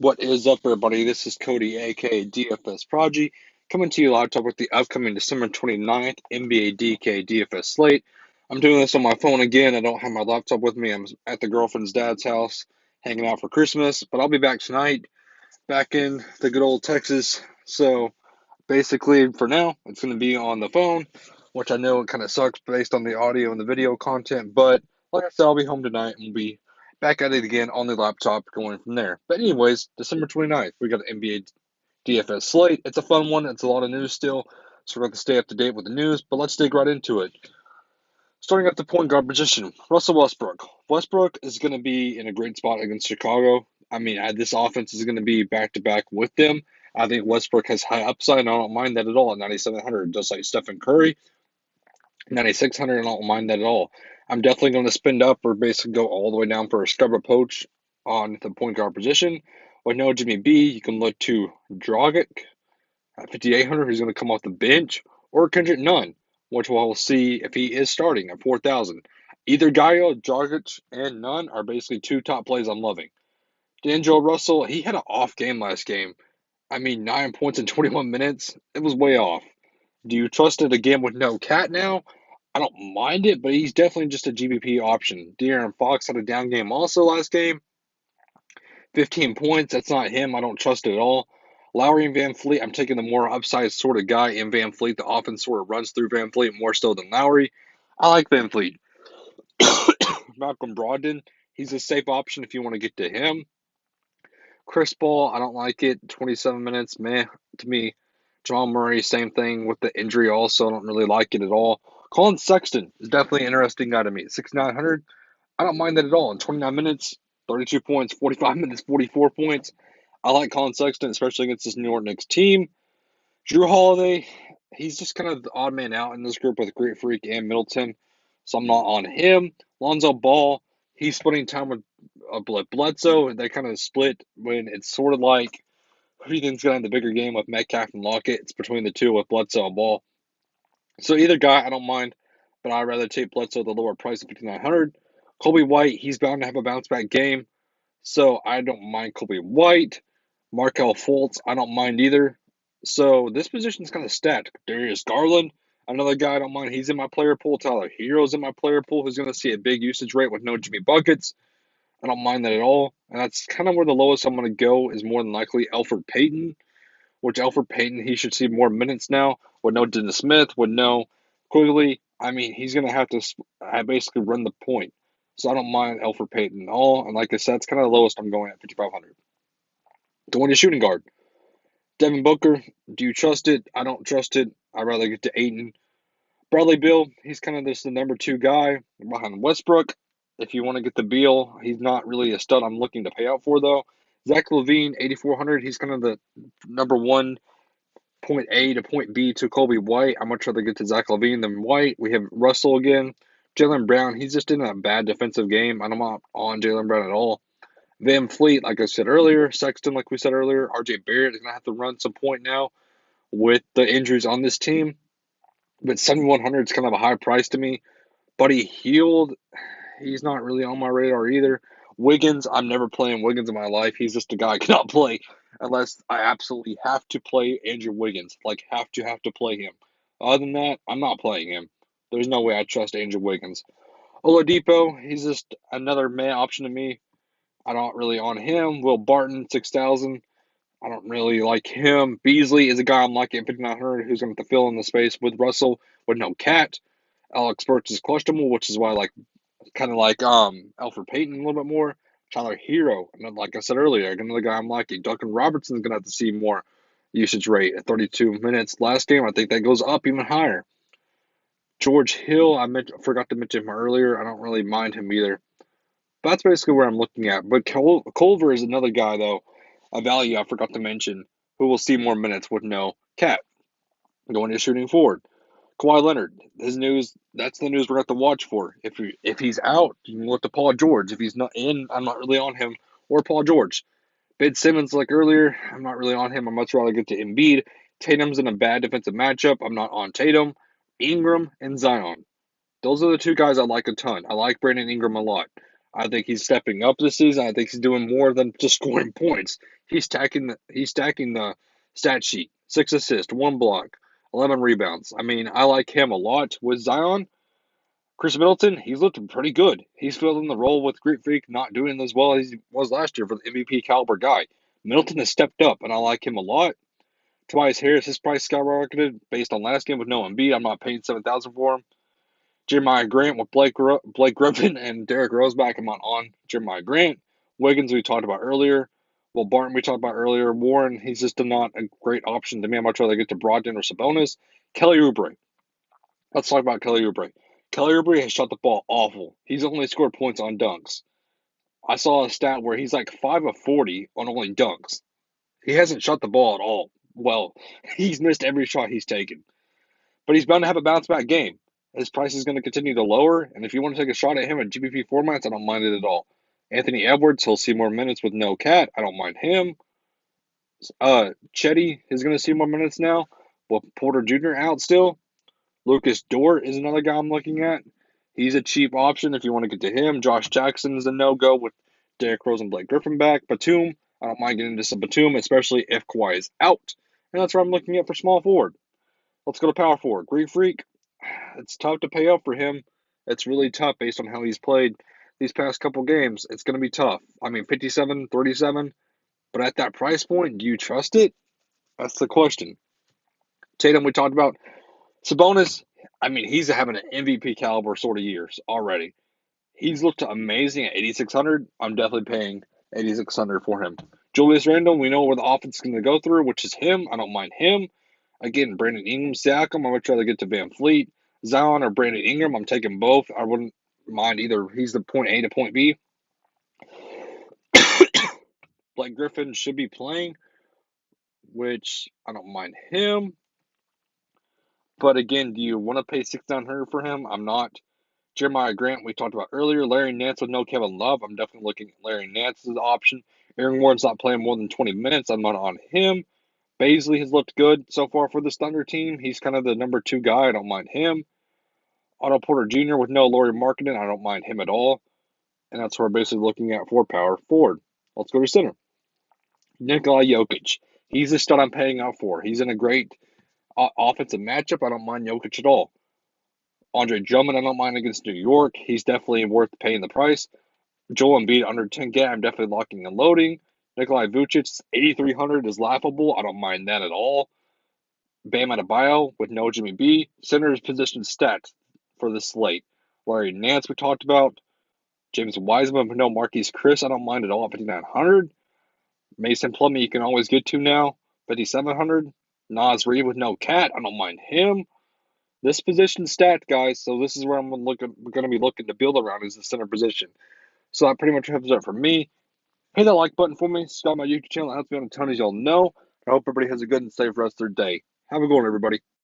What is up, everybody? This is Cody, aka DFS Prodigy, coming to you live talk with the upcoming December 29th NBA DK DFS slate. I'm doing this on my phone again. I don't have my laptop with me. I'm at the girlfriend's dad's house hanging out for Christmas, but I'll be back tonight, back in the good old Texas. So basically, for now, it's going to be on the phone, which I know it kind of sucks based on the audio and the video content. But like I said, I'll be home tonight and we'll be back at it again on the laptop going from there. But anyways, December 29th, we got the NBA DFS slate. It's a fun one. It's a lot of news still, so we're going to stay up to date with the news. But let's dig right into it. Starting at the point guard position, Russell Westbrook. Westbrook is going to be in a great spot against Chicago. I mean, this offense is going to be back to back with them. I think Westbrook has high upside, and I don't mind that at all at 9,700, just like Stephen Curry. 9,600, I don't mind that at all. I'm definitely going to spend up or basically go all the way down for a scrub approach on the point guard position. With no Jimmy B, you can look to Dragic at 5,800, who's going to come off the bench, or Kendrick Nunn, which we'll see if he is starting at 4,000. Either Gaio, Dragic, and Nunn are basically two top plays I'm loving. D'Angelo Russell, he had an off game last game. I mean, 9 points in 21 minutes. It was way off. Do you trust it again with no cat now? I don't mind it, but he's definitely just a GBP option. De'Aaron Fox had a down game also last game. 15 points. That's not him. I don't trust it at all. Lowry and Van Fleet, I'm taking the more upside sort of guy in Van Fleet. The offense sort of runs through Van Fleet more so than Lowry. I like Van Fleet. Malcolm Brogdon, he's a safe option if you want to get to him. Chris Paul, I don't like it. 27 minutes, meh, to me. Jamal Murray, same thing with the injury also. I don't really like it at all. Colin Sexton is definitely an interesting guy to me. 6,900, I don't mind that at all. In 29 minutes, 32 points, 45 minutes, 44 points. I like Colin Sexton, especially against this New York Knicks team. Drew Holiday, he's just kind of the odd man out in this group with Great Freak and Middleton, so I'm not on him. Lonzo Ball, he's splitting time with Bledsoe. They kind of split when it's sort of like who do you think's going to have the bigger game with Metcalf and Lockett? It's between the two with Bledsoe and Ball. So either guy, I don't mind, but I'd rather take Bledsoe at the lower price of 5,900. Kobe White, he's bound to have a bounce back game, so I don't mind Kobe White. Markel Fultz, I don't mind either. So this position's kind of stacked. Darius Garland, another guy I don't mind. He's in my player pool. Tyler Hero's in my player pool, who's going to see a big usage rate with no Jimmy Buckets. I don't mind that at all. And that's kind of where the lowest I'm going to go is more than likely Alfred Payton, which Alfred Payton, he should see more minutes now with no Dennis Smith, with no Quigley. I mean, he's going to have to basically run the point. So I don't mind Alfred Payton at all. And like I said, it's kind of the lowest I'm going at 5,500. Going to shooting guard. Devin Booker, do you trust it? I don't trust it. I'd rather get to Ayton. Bradley Beal, he's kind of just the number two guy behind Westbrook. If you want to get the Beal, he's not really a stud I'm looking to pay out for, though. Zach LaVine, 8,400, he's kind of the number one point A to point B to Kobe White. I'd much rather get to Zach LaVine than White. We have Russell again. Jaylen Brown, he's just in a bad defensive game. I'm not on Jaylen Brown at all. Van Fleet, like I said earlier. Sexton, like we said earlier. RJ Barrett is going to have to run some point now with the injuries on this team. But 7,100 is kind of a high price to me. Buddy Hield, he's not really on my radar either. Wiggins, I'm never playing Wiggins in my life. He's just a guy I cannot play unless I absolutely have to play Andrew Wiggins. Like, have to play him. Other than that, I'm not playing him. There's no way I trust Andrew Wiggins. Oladipo, he's just another man option to me. I don't really on him. Will Barton, 6,000. I don't really like him. Beasley is a guy I'm liking at 5,900 who's going to have to fill in the space with Russell with no cat. Alex Burks is questionable, which is why I like kind of like Alfred Payton a little bit more. Tyler Hero, and like I said earlier, another guy I'm liking. Duncan Robertson's going to have to see more usage rate at 32 minutes last game. I think that goes up even higher. George Hill, forgot to mention him earlier. I don't really mind him either. But that's basically where I'm looking at. But Culver is another guy, though, a value I forgot to mention, who will see more minutes with no cat going to shooting forward. Kawhi Leonard, his news, that's the news we're going to have to watch for. If he's out, you can look to Paul George. If he's not in, I'm not really on him or Paul George. Ben Simmons, like earlier, I'm not really on him. I'd much rather get to Embiid. Tatum's in a bad defensive matchup. I'm not on Tatum. Ingram and Zion. Those are the two guys I like a ton. I like Brandon Ingram a lot. I think he's stepping up this season. I think he's doing more than just scoring points. He's stacking the stat sheet. 6 assists, 1 block, 11 rebounds. I mean, I like him a lot. With Zion, Chris Middleton, he's looked pretty good. He's filling the role with Greek Freak, not doing as well as he was last year for the MVP caliber guy. Middleton has stepped up, and I like him a lot. Tobias Harris, his price skyrocketed based on last game with no Embiid. I'm not paying $7,000 for him. Jeremiah Grant with Blake Griffin and Derrick Rose back. I'm not on Jeremiah Grant. Wiggins, we talked about earlier. Well, Barton, we talked about earlier. Warren, he's just not a great option to me. I'd much rather get to Brogdon or Sabonis. Kelly Oubre. Let's talk about Kelly Oubre. Kelly Oubre has shot the ball awful. He's only scored points on dunks. I saw a stat where he's like 5 of 40 on only dunks. He hasn't shot the ball at all. Well, he's missed every shot he's taken. But he's bound to have a bounce back game. His price is going to continue to lower, and if you want to take a shot at him in GPP formats, I don't mind it at all. Anthony Edwards, he'll see more minutes with no cat. I don't mind him. Chetty is going to see more minutes now. With Porter Jr. out still. Lucas Dort is another guy I'm looking at. He's a cheap option if you want to get to him. Josh Jackson is a no-go with Derrick Rose and Blake Griffin back. Batum, I don't mind getting into some Batum, especially if Kawhi is out. And that's what I'm looking at for small forward. Let's go to power forward. Greek Freak, it's tough to pay up for him. It's really tough based on how he's played these past couple games. It's going to be tough. I mean, 57, 37, but at that price point, do you trust it? That's the question. Tatum, we talked about. Sabonis, I mean, he's having an MVP caliber sort of years already. He's looked amazing at 8,600. I'm definitely paying 8,600 for him. Julius Randle, we know where the offense is going to go through, which is him. I don't mind him. Again, Brandon Ingram, Siakam, I would rather get to Van Fleet. Zion or Brandon Ingram, I'm taking both. I wouldn't mind either. He's the point A to point B. Blake Griffin should be playing, which I don't mind him. But again, do you want to pay 6,900 for him? I'm not. Jeremiah Grant, we talked about earlier. Larry Nance with no Kevin Love. I'm definitely looking at Larry Nance as an option. Aaron Warren's not playing more than 20 minutes. I'm not on him. Baisley has looked good so far for this Thunder team. He's kind of the number 2 guy. I don't mind him. Otto Porter Jr. with no Lauri Markkanen. I don't mind him at all. And that's what we're basically looking at for power forward. Let's go to center. Nikola Jokic. He's the stud I'm paying out for. He's in a great offensive matchup. I don't mind Jokic at all. Andre Drummond, I don't mind against New York. He's definitely worth paying the price. Joel Embiid under 10K, I'm definitely locking and loading. Nikolai Vucic, 8,300 is laughable. I don't mind that at all. Bam Adebayo with no Jimmy B. Center's position stacked for the slate. Larry Nance we talked about. James Wiseman with no Marquise Chris, I don't mind at all at 5,900. Mason Plumlee you can always get to now, 5,700. Nas Reed with no cat, I don't mind him. This position stacked, guys, so this is where I'm going to be looking to build around is the center position. So that pretty much wraps it up for me. Hit that like button for me. Subscribe to my YouTube channel. It helps me out a ton, as y'all know. I hope everybody has a good and safe rest of their day. Have a good one, everybody.